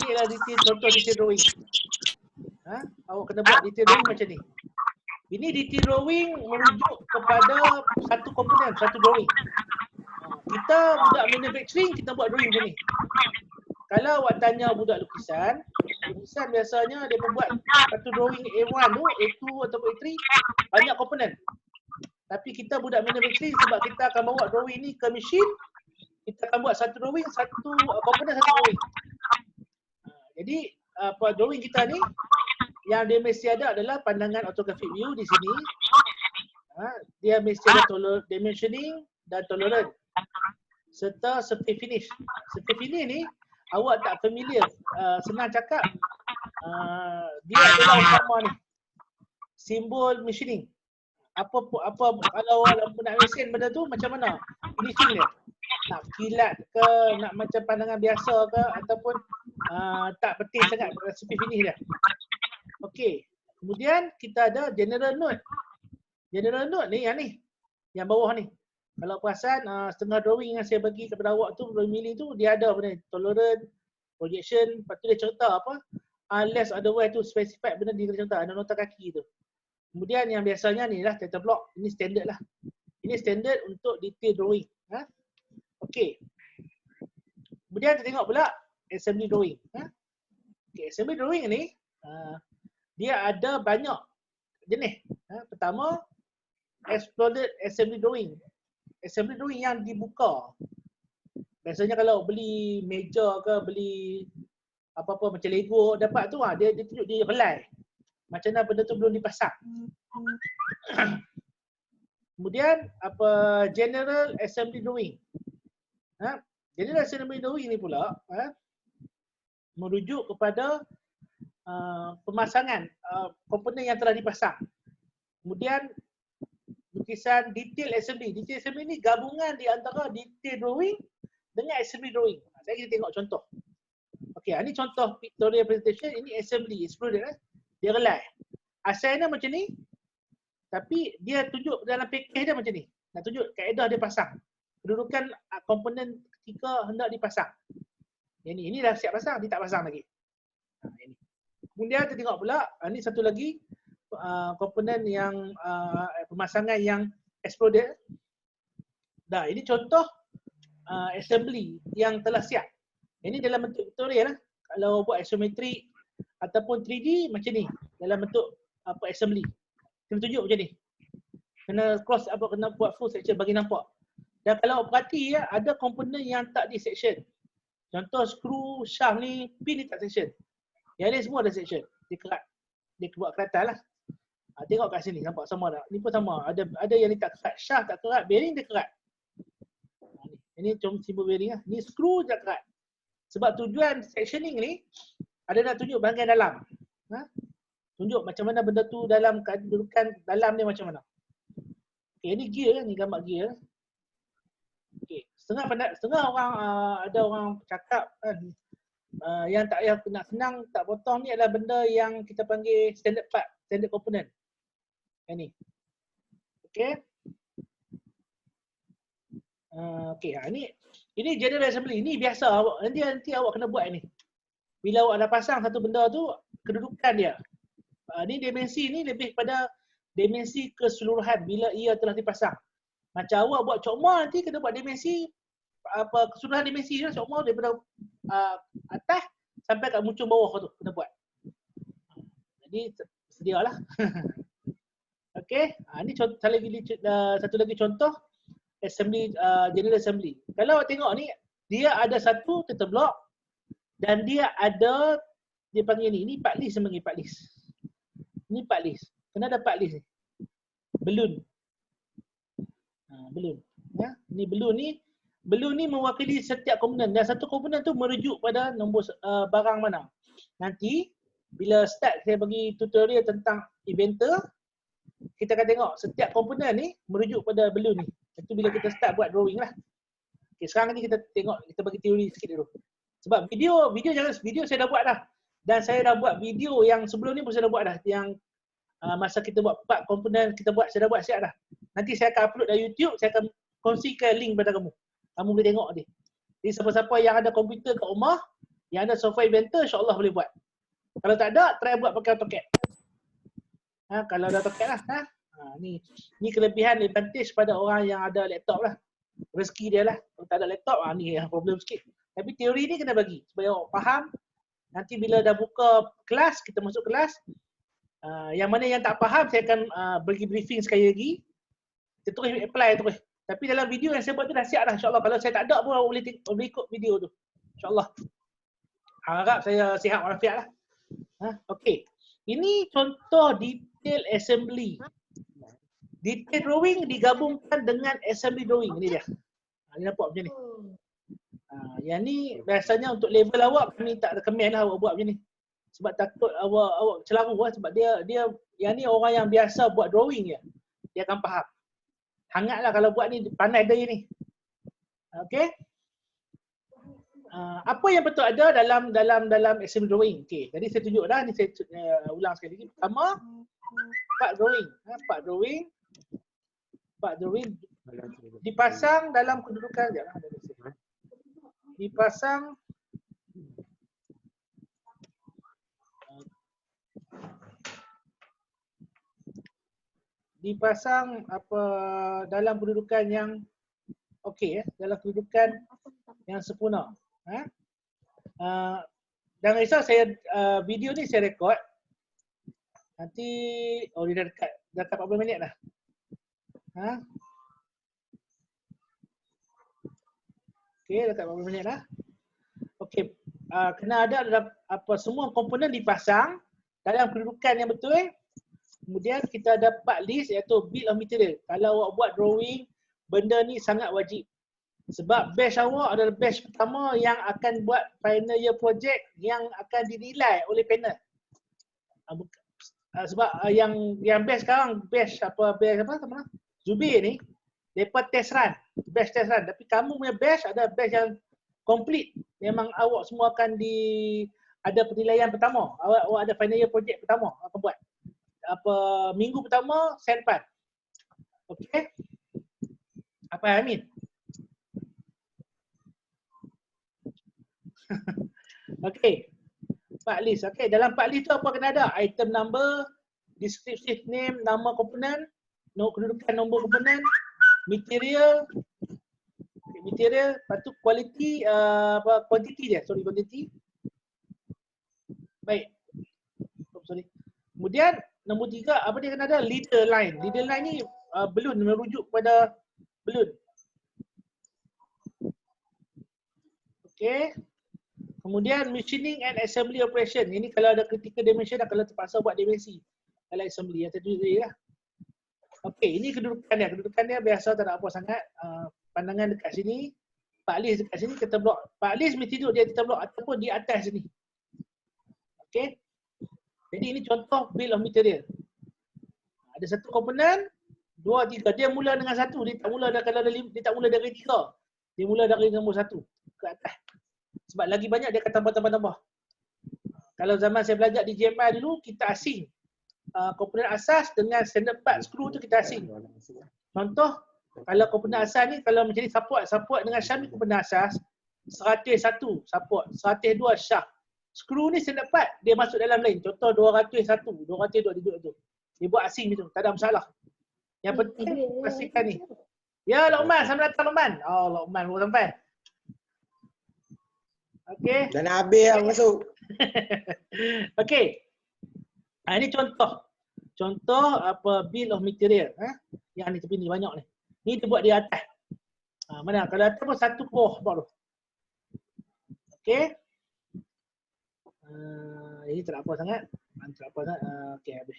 Ini adalah detail, contoh detail drawing. Awak kena buat detail drawing macam ni. Ini detail drawing merujuk kepada satu komponen, satu drawing. Kita budak manufacturing, kita buat drawing macam ni. Kalau awak tanya budak lukisan biasanya dia buat satu drawing A1 tu, A2 ataupun A3, banyak komponen. Tapi kita budak manufacturing, sebab kita akan bawa drawing ni ke mesin, kita akan buat satu drawing, satu komponen, satu drawing. Jadi drawing kita ni yang dia mesti ada adalah pandangan orthographic view di sini. Dia mesti ada dimensioning dan tolerance serta surface finish. Surface finish ni awak tak familiar, senang cakap, dia adalah umpama ni simbol machining. Apa kalau awak nak mesin benda tu macam mana finishing dia? Nak kilat ke, nak macam pandangan biasa ke, ataupun tak penting sangat surface finish dia. Okey. Kemudian kita ada general note. General note ni yang bawah ni. Kalau perasan setengah drawing yang saya bagi kepada awak tu, drawing milling tu, dia ada benda tolerance, projection, lepas tu dia cerita apa, unless otherwise tu specified benda dia cerita, ada nota kaki tu. Kemudian yang biasanya ni lah title block, ini standard lah. Ini standard untuk detail drawing. Okey. Kemudian kita tengok pula assembly drawing. Okay, assembly drawing ni dia ada banyak jenis. Pertama, exploded assembly drawing. Assembly drawing yang dibuka. Biasanya kalau beli meja ke, beli apa-apa macam Lego dapat tu, dia tunjuk dia helai. Macam mana benda tu belum dipasang. Kemudian general assembly drawing. General assembly drawing ni pula merujuk kepada pemasangan komponen yang telah dipasang. Kemudian lukisan detail assembly. Detail assembly ni gabungan di antara detail drawing dengan assembly drawing. Kita tengok contoh. Okey, ini contoh pictorial presentation, ini assembly, exploded. Dia relay. Asalnya macam ni, tapi dia tunjuk dalam package dia macam ni. Nak tunjuk kaedah dia pasang. Kedudukan komponen ketika hendak dipasang. Ini dah siap pasang, dia tak pasang lagi. Ini. Kemudian kita tengok pula, ini satu lagi komponen yang pemasangan yang exploded. Dah, ini contoh assembly yang telah siap. Ini dalam bentuk pictorial lah. Kalau buat isometrik ataupun 3D macam ni, dalam bentuk assembly. Kena tunjuk macam ni. Kena kena buat full section bagi nampak. Dan kalau perhati ada komponen yang tak di section. Contoh skru, shaft ni, pin ni tak section. Yang ni semua ada section. Dia buat keratan lah. Tengok kat sini, nampak sama tak? Ni pun sama. Ada yang ni tak kerat. Shaft tak kerat, bearing dia kerat. Ini cuma simbol bearing lah. Ni skru je kerat. Sebab tujuan sectioning ni ada nak tunjuk bahagian dalam. Tunjuk macam mana benda tu dalam kedudukan dalam dia macam mana. Okay, ni gear, ni gambar gear. Okay. Setengah orang ada orang cakap yang tak payah nak senang tak potong ni adalah benda yang kita panggil standard part, standard component. Yang ni. Okey. Okey, ini general assembly. Ini biasa nanti awak kena buat ni. Bila awak dah pasang satu benda tu, kedudukan dia. Ni dimensi ni lebih pada dimensi keseluruhan bila ia telah dipasang. Macam awak buat cokma nanti kena buat dimensi keseluruhan dimensi dia cokma daripada atas sampai kat muncul bawah tu kena buat. Jadi sedialah. Okey, ini satu lagi contoh assembly, general assembly. Kalau awak tengok ni, dia ada satu tetap block dan dia ada, dia panggil ni part list, dia panggil part list. Ni part list. Kena ada part list ni. Balloon. Balloon. Ni balloon ni mewakili setiap komponen dan satu komponen tu merujuk pada nombor barang mana. Nanti bila start saya bagi tutorial tentang inventor, kita akan tengok setiap komponen ni merujuk pada balloon ni. Itu bila kita start buat drawing lah. Okay, sekarang ni kita tengok, kita bagi teori sikit dulu. Sebab video saya dah buat dah. Dan saya dah buat video yang sebelum ni pun saya dah buat dah. Yang masa kita buat part komponen kita buat, saya dah buat siap dah. Nanti saya akan upload dari YouTube, saya akan kongsikan link pada kamu. Kamu boleh tengok ni. Jadi siapa-siapa yang ada komputer kat rumah, Yang ada software Inventor, insyaAllah boleh buat. Kalau tak ada, try buat pakai AutoCAD. Kalau ada AutoCAD lah. Ni kelebihan advantage pada orang yang ada laptop lah. Rezeki dia lah. Kalau tak ada laptop, ni yang problem sikit. Tapi teori ni kena bagi supaya awak faham. Nanti bila dah buka kelas, kita masuk kelas. Yang mana yang tak faham, saya akan bagi briefing sekali lagi. Kita terus apply terus. Tapi dalam video yang saya buat tu dah siap dah, insyaAllah. Kalau saya tak ada pun, awak boleh ikut video tu. InsyaAllah. Harap saya sihat walafiat lah. Okey. Ini contoh detail assembly. Detail drawing digabungkan dengan assembly drawing. Ini dia. Ini nampak macam ni. Yang ni biasanya untuk level awak, kami tak recommend lah awak buat macam ni. Sebab takut awak celaru lah. Sebab dia yang ni orang yang biasa buat drawing je. Dia akan faham. Hangatlah kalau buat ni, pandai dia ni. Okey. Apa yang betul ada dalam assembly drawing. Okey. Jadi saya tunjuk dah. Ni saya ulang sekali lagi. Pertama, part drawing. Part drawing dipasang dalam kedudukan dipasang apa dalam kedudukan yang okey, dalam kedudukan yang sempurna. Jangan risau, saya video ni saya rekod. Nanti dia dah dekat 40 minit dah. Okey, dekat 40 minit dah. Okey, kena ada dalam semua komponen dipasang dalam kedudukan yang betul. Kemudian kita dapat list iaitu bill of material. Kalau awak buat drawing, benda ni sangat wajib. Sebab batch awak adalah batch pertama yang akan buat final year project yang akan dinilai oleh panel. Sebab yang batch sekarang, batch apa Zubir ni, mereka test run, batch test run. Tapi kamu punya batch ada batch yang complete. Memang awak semua akan ada penilaian pertama. Awak ada final year project pertama akan buat. Minggu pertama, saya depan. Okey. Apa Amin? Okey. Part list. Okey, dalam part list tu apa kena ada? Item number, descriptive name, nama komponen, kedudukan nombor komponen, material, lepas tu quality, quantity dia. Quantity. Baik. Kemudian nombor 3, apa dia kena ada? Leader line. Leader line ni balloon, merujuk kepada balloon. Okey. Kemudian machining and assembly operation. Ini kalau ada critical dimension dan kalau terpaksa buat dimensi. Kalau assembly yang tadi lah. Okey, ini kedudukan dia. Kedudukan dia biasa tak ada apa sangat. Pandangan dekat sini. Part list dekat sini kita blok. Part list mesti duduk di atas blok ataupun di atas sini. Okey. Jadi ini contoh bill of material. Ada satu komponen, 2, 3. Dia mula dengan 1. Dia tak mula dari 3. Dia mula dari nombor 1 ke atas. Sebab lagi banyak dia akan tambah. Kalau zaman saya belajar di JMI dulu, kita asing. Komponen asas dengan standard part screw tu kita asing. Contoh, kalau komponen asas ni, kalau menjadi support dengan shaft ni komponen asas, 101 support, 102 shaft. Screw ni standard part, dia masuk dalam lain. Contoh 201, 202 dia duduk tu. Dia buat asing tu, tak ada masalah. Yang penting pastikan ni. Ya Lokman, selamat datang Lokman. Oh Lokman baru sampai. Okey. Dan habis yang masuk. Okey. Ini contoh. Contoh bill of material. Yang ni tepi ni banyak ni. Ni dia buat di atas. Mana? Kalau atas pun satu bawah baru. Okey. Ini tak apa sangat. Okey habis.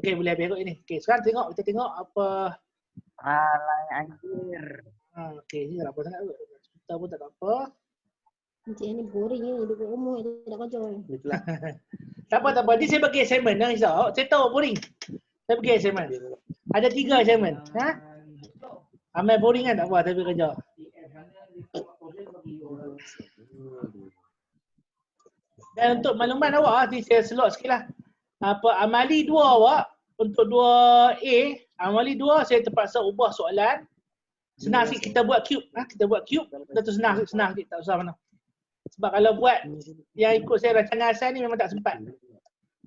Okey boleh habis kot ini. Okey sekarang kita tengok apa. Alah anjir. Okey ni tak apa sangat. Kita pun tak apa. Encik ni boring ni, duduk rumah je nak kerja. Tak apa. Ni saya bagi assignment. Jangan risau. Saya tahu boring. Saya bagi assignment. Ada 3 assignment. Amal boring kan? Tak apa, saya bagi kerja. Dan untuk makluman awak, ni saya slot sikit lah. Amali 2 awak, untuk 2A, amali 2 saya terpaksa ubah soalan. Senang sikit kita buat cube. Kita buat cube, kita tu senang sikit, tak usah mana. Sebab kalau buat yang ikut saya rancangan asal ni memang tak sempat.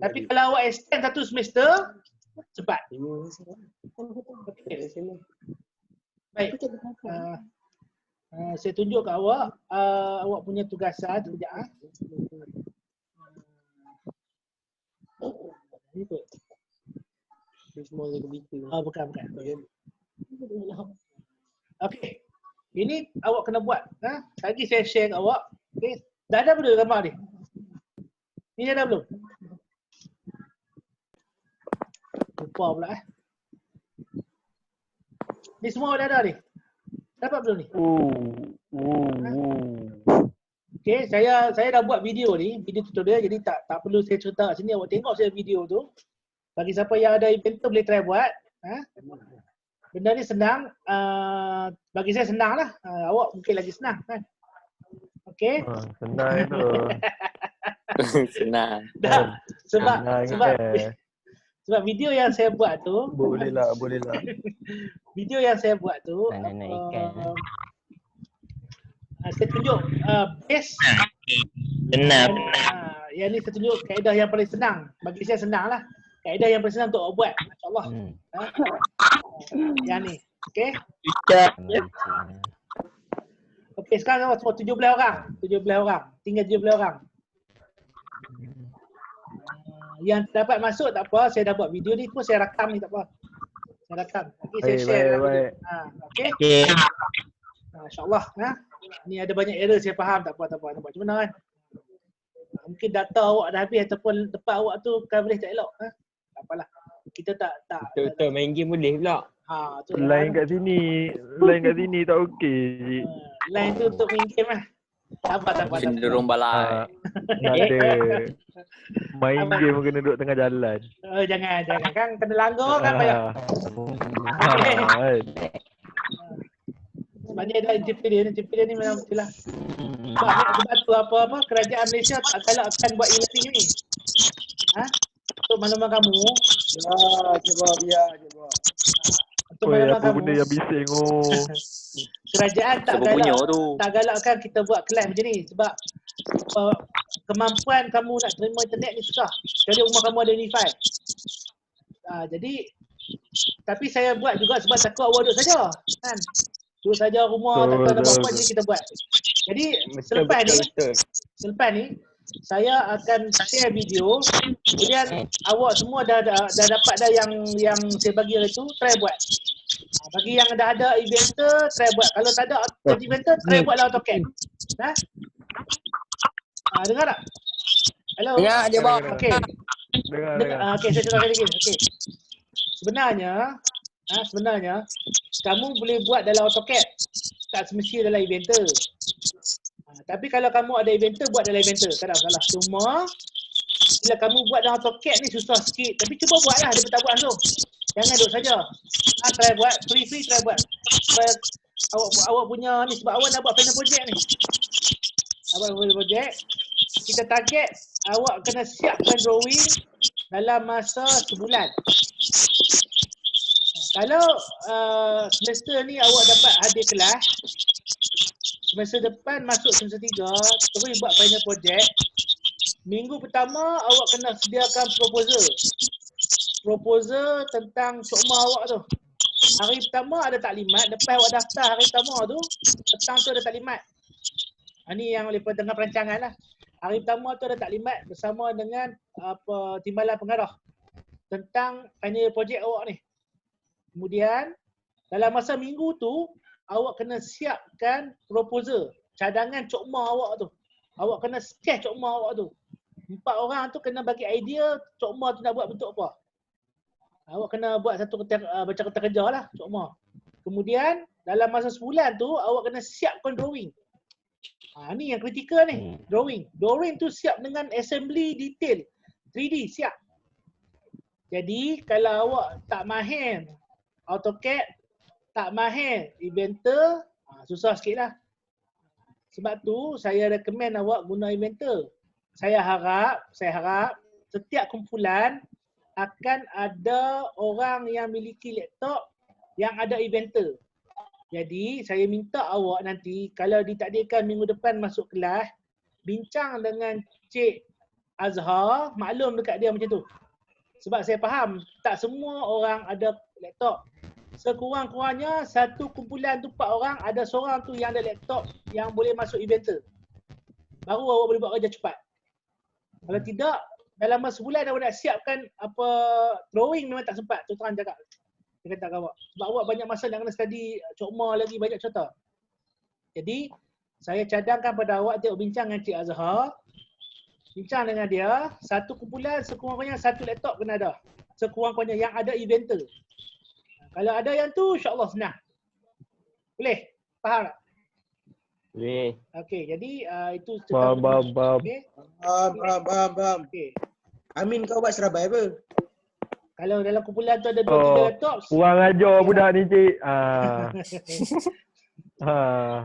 Tapi kalau awak extend satu semester, cepat. Okay. Baik. Saya tunjuk kat awak, awak punya tugasan sekejap. Ni kot. Bukan. Okey. Ini awak kena buat. Lagi saya share kat awak. Okey. Dah ada belum gambar ni? Ni dah ada belum? Lupa pula Ni semua dah ada ni? Dapat belum ni? Okey, saya dah buat video ni, video tutorial, jadi tak perlu saya cerita kat sini. Awak tengok saya video tu. Bagi siapa yang ada inventor boleh try buat. Benda ni senang. Bagi saya senang lah. Awak mungkin lagi senang kan? Okey. Senang tu. Senang. Dah. Sebab video yang saya buat tu. Boleh lah. Video yang saya buat tu. Saya tunjuk base. Benar. Yang ni saya tunjuk kaedah yang paling senang. Bagi saya senang lah. Kaedah yang paling senang untuk awak buat. InsyaAllah. Yang ni. Okey. Okey, sekarang semua 17 orang. 17 orang. Tinggal 17 orang. Yang dapat masuk tak apa. Saya dah buat video ni pun saya rakam ni tak apa. Saya rakam. Okey, saya share. Baik. Okey. InsyaAllah. Ni ada banyak error saya faham. Tak apa. Nampak macam mana kan? Mungkin data awak dah habis ataupun tempat awak tu coverage tak elok. Tak apalah. Kita tak. Betul, main game boleh pula. Line kat sini tak okey. Line tu untuk main game lah. Tak apa. Cenderung balai. Ada. Main game kena duduk tengah jalan. Jangan. Kan kena langgar kan payah. Sebab ni ada interpret ni memang betul lah. Sebab tu apa kerajaan Malaysia tak galakkan buat e-learning ni. Untuk makluman kamu. Biar. Untuk makluman apa kamu. Benda yang bising Kerajaan tak galakkan kita buat kelas macam ni. Sebab kemampuan kamu nak terima internet ni susah. Jadi rumah kamu ada wifi. Jadi tapi saya buat juga sebab takut awak duduk saja kan. Duduk saja rumah tak tahu ada apa-apa jadi kita buat. Jadi selepas ni saya akan share video. Kemudian awak semua dah dapat dah yang saya bagi hari tu, try buat. Bagi yang dah ada inventor, try buat. Kalau tak ada inventor, try buatlah AutoCAD. Dengar tak? Hello? Dengar je, Bob. Okey. Dengar. Okey, saya cerita lagi. Okey. Sebenarnya kamu boleh buat dalam AutoCAD. Tak semestinya dalam inventor. Tapi kalau kamu ada inventor, buat dalam inventor. Tak ada masalah. Cuma bila kamu buat dalam AutoCAD ni susah sikit. Tapi cuba buatlah, dia tak buat langsung. Jangan duduk saja. Try buat, free try buat. Sebab awak punya ni, sebab awak nak buat final project ni. Awak final project, kita target awak kena siapkan drawing dalam masa sebulan. Kalau semester ni awak dapat hadir kelas, semester depan masuk semester 3, terus buat final project. Minggu pertama awak kena sediakan proposal tentang sokma awak tu. Hari pertama ada taklimat, lepas awak daftar hari pertama tu, petang tu ada taklimat. Ini yang oleh tengah perancangan lah. Hari pertama tu ada taklimat bersama dengan timbalan pengarah tentang final project awak ni. Kemudian dalam masa minggu tu awak kena siapkan proposal, cadangan cokma awak tu. Awak kena sketch cokma awak tu. 4 orang tu kena bagi idea cokma tu nak buat bentuk apa. Awak kena buat satu macam kerja lah cokma. Kemudian dalam masa sebulan tu awak kena siapkan drawing. Ni yang kritikal ni, drawing. Drawing tu siap dengan assembly detail. 3D siap. Jadi kalau awak tak mahir AutoCAD, tak mahir Inventor, susah sikit lah. Sebab tu saya recommend awak guna Inventor. Saya harap setiap kumpulan akan ada orang yang miliki laptop yang ada Inventor. Jadi saya minta awak nanti kalau ditakdirkan minggu depan masuk kelas, bincang dengan Cik Azhar, maklum dekat dia macam tu. Sebab saya faham tak semua orang ada laptop. Sekurang-kurangnya satu kumpulan tu 4 orang, ada seorang tu yang ada laptop yang boleh masuk Inventor. Baru awak boleh buat kerja cepat. Kalau tidak, dalam masa sebulan awak nak siapkan apa drawing memang tak sempat, tu terang cakap. Saya kata kat awak. Sebab awak banyak masa nak kena study cokma lagi, banyak cerita. Jadi, saya cadangkan pada awak tengok bincang dengan Cik Azhar. Bincang dengan dia, satu kumpulan sekurang-kurangnya satu laptop kena ada. Sekurang-kurangnya yang ada Inventor. Kalau ada yang tu, insyaAllah senang. Boleh? Faham tak? Boleh. Okey, jadi itu Faham. Okey. Faham. Okey. Amin kau buat serabai apa? Kalau dalam kumpulan tu ada 2-3 laptop, Kurang ajar budak ni, cik.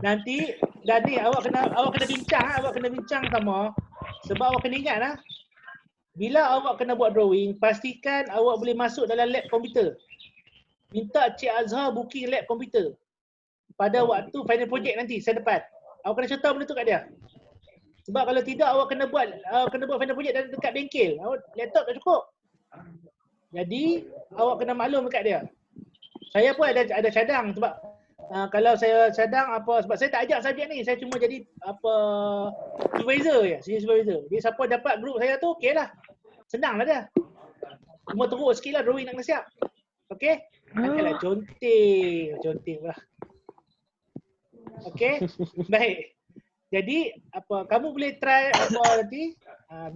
nanti dan ni awak kena bincang sama. Sebab awak kena ingat lah, bila awak kena buat drawing, pastikan awak boleh masuk dalam lab komputer. Minta Cik Azhar booking lab komputer pada waktu final project nanti saya depan. Awak kena cerita benda tu kat dia. Sebab kalau tidak awak kena buat final project dekat bengkel. Awak laptop tak cukup. Jadi awak kena maklum dekat dia. Saya pun ada cadang sebab kalau saya cadang sebab saya tak ajak subjek ni, saya cuma jadi supervisor je, senior supervisor. Jadi siapa dapat group saya tu okeylah. Senanglah dia. Cuma teruk sikitlah drawing nak kena siap. Okey? Nantilah conteng pula. Okey? Baik. Jadi kamu boleh try nanti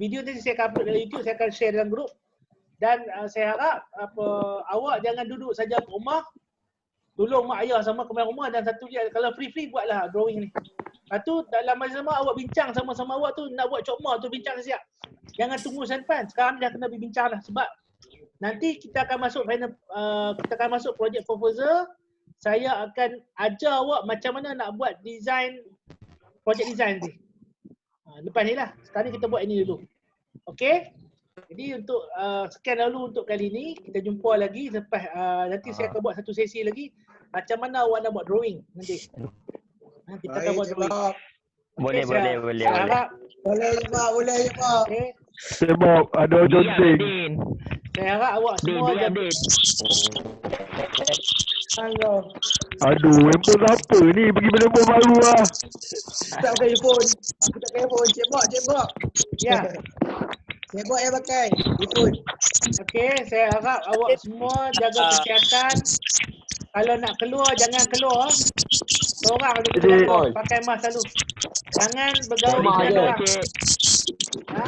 video nanti saya akan upload dalam YouTube, saya akan share dalam grup. Dan saya harap awak jangan duduk saja kat rumah, tolong mak ayah sama kemarin rumah, dan satu dia kalau free buatlah drawing ni. Lepas tu dalam masa sama awak bincang sama-sama awak tu nak buat cokma tu bincang siap. Jangan tunggu sampai sekarang dah kena bincang dah, sebab nanti kita akan masuk project proposal. Saya akan ajar awak macam mana nak buat design, project design ni. Lepas ni lah. Sekarang ni kita buat ini dulu. Okey? Jadi untuk sekian dahulu untuk kali ni. Kita jumpa lagi lepas nanti saya akan buat satu sesi lagi. Macam mana awak nak buat drawing nanti. Kita akan buat drawing. Boleh. Boleh je Pak. Okay. Sebab ada conteng. Saya harap awak semua Aduh, handphone apa ni? Pergi beli handphone baru lah. Tak pakai iPhone. Aku tak pakai iPhone. Cebok. Ya. Cebok yang pakai iPhone. Okey, saya harap awak semua jaga kesihatan. Kalau nak keluar, jangan keluar. Seorang je keluar, pakai mask selalu. Jangan bergaul dengan orang.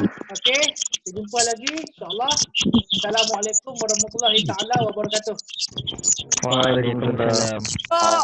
Okey, kita jumpa lagi insya-Allah. Assalamualaikum warahmatullahi taala wabarakatuh. Waalaikumsalam. Bye.